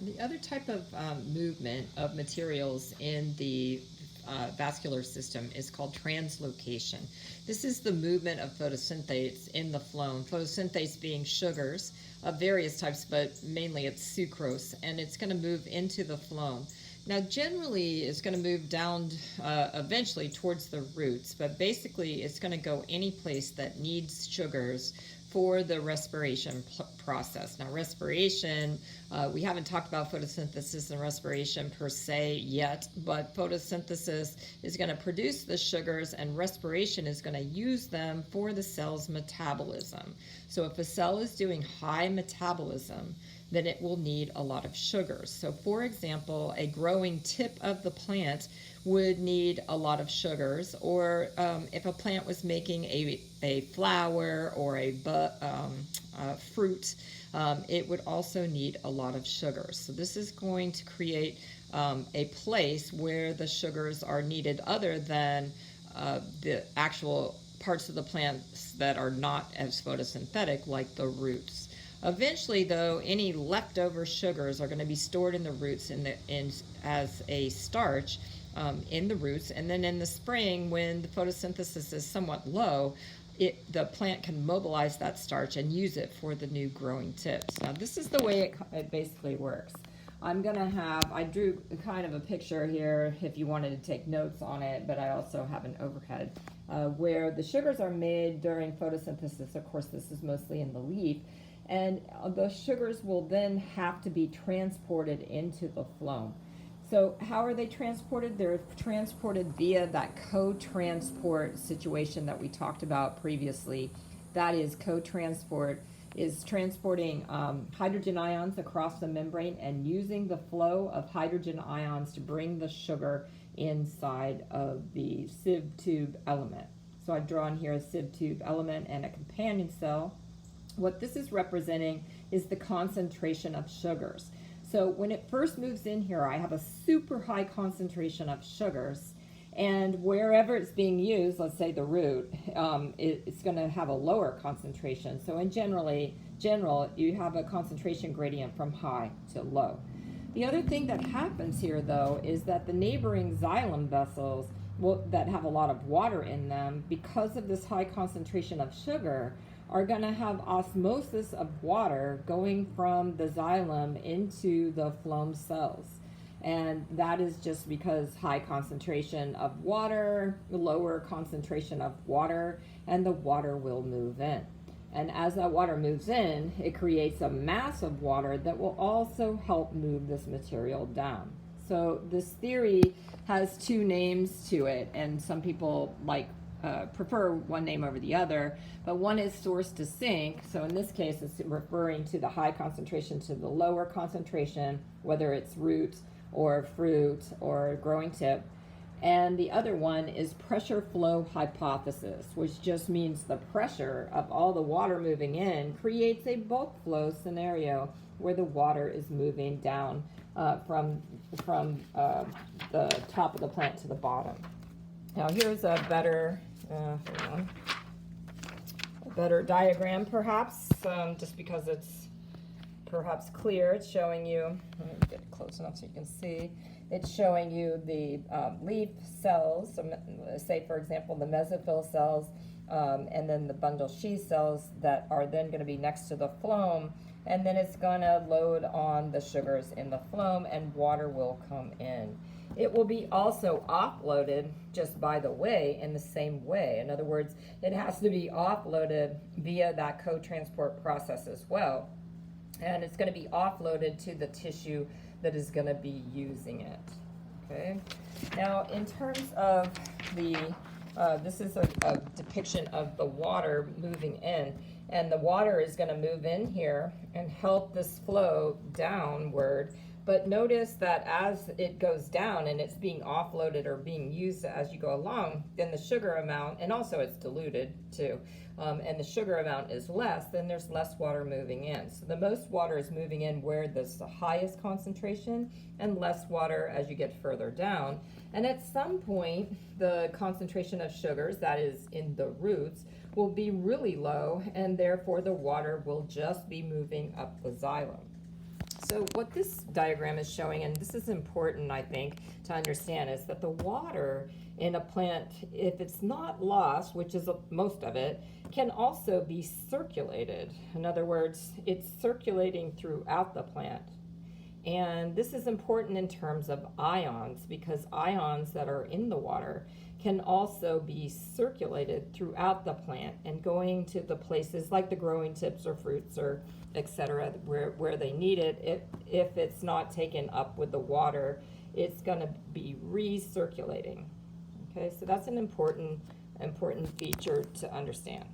The other type of movement of materials in the vascular system is called translocation. This is the movement of photosynthase in the phloem. Photosynthase being sugars of various types, but mainly it's sucrose, and it's going to move into the phloem. Now, generally, it's going to move down eventually towards the roots, but basically, it's going to go any place that needs sugars for the respiration process. Now, respiration, we haven't talked about photosynthesis and respiration per se yet, but photosynthesis is going to produce the sugars and respiration is going to use them for the cell's metabolism. So if a cell is doing high metabolism, then it will need a lot of sugars. So for example, a growing tip of the plant would need a lot of sugars, or if a plant was making a flower or a fruit, it would also need a lot of sugars. So this is going to create a place where the sugars are needed other than the actual parts of the plants that are not as photosynthetic, like the roots. Eventually, though, any leftover sugars are going to be stored in the roots as a starch in the roots, and then in the spring, when the photosynthesis is somewhat low, the plant can mobilize that starch and use it for the new growing tips. Now, this is the way it basically works. I drew kind of a picture here if you wanted to take notes on it, but I also have an overhead where the sugars are made during photosynthesis. Of course, this is mostly in the leaf. And those sugars will then have to be transported into the phloem. So how are they transported? They're transported via that co-transport situation that we talked about previously. That is, co-transport is transporting hydrogen ions across the membrane and using the flow of hydrogen ions to bring the sugar inside of the sieve tube element. So I've drawn here a sieve tube element and a companion cell. What this is representing is the concentration of sugars. So when it first moves in here, I have a super high concentration of sugars, and wherever it's being used, let's say the root, it's going to have a lower concentration. So in general, you have a concentration gradient from high to low. The other thing that happens here, though, is that the neighboring xylem vessels that have a lot of water in them, because of this high concentration of sugar, are going to have osmosis of water going from the xylem into the phloem cells. And that is just because high concentration of water, lower concentration of water, and the water will move in. And as that water moves in, it creates a mass of water that will also help move this material down. So this theory has two names to it, and some people prefer one name over the other, but one is source to sink. So in this case, it's referring to the high concentration to the lower concentration, whether it's root or fruit or growing tip. And the other one is pressure flow hypothesis, which just means the pressure of all the water moving in creates a bulk flow scenario where the water is moving down from the top of the plant to the bottom. Now here's a better diagram, perhaps, just because it's perhaps clear. It's showing you, let me get it close enough so you can see. It's showing you the leaf cells, so say for example the mesophyll cells, and then the bundle sheath cells that are then going to be next to the phloem, and then it's going to load on the sugars in the phloem and water will come in. It will be also offloaded, just by the way, in the same way. In other words, it has to be offloaded via that co-transport process as well. And it's going to be offloaded to the tissue that is going to be using it. Okay. Now, in terms of this is a depiction of the water moving in. And the water is going to move in here and help this flow downward. But notice that as it goes down and it's being offloaded or being used as you go along, then the sugar amount, and also it's diluted too, and the sugar amount is less, then there's less water moving in. So the most water is moving in where there's the highest concentration, and less water as you get further down. And at some point, the concentration of sugars, that is in the roots, will be really low, and therefore the water will just be moving up the xylem. So what this diagram is showing, and this is important, I think, to understand, is that the water in a plant, if it's not lost, which is most of it, can also be circulated. In other words, it's circulating throughout the plant. And this is important in terms of ions, because ions that are in the water can also be circulated throughout the plant and going to the places like the growing tips or fruits or etc. where they need it. If it's not taken up with the water, it's going to be recirculating. Okay, so that's an important feature to understand.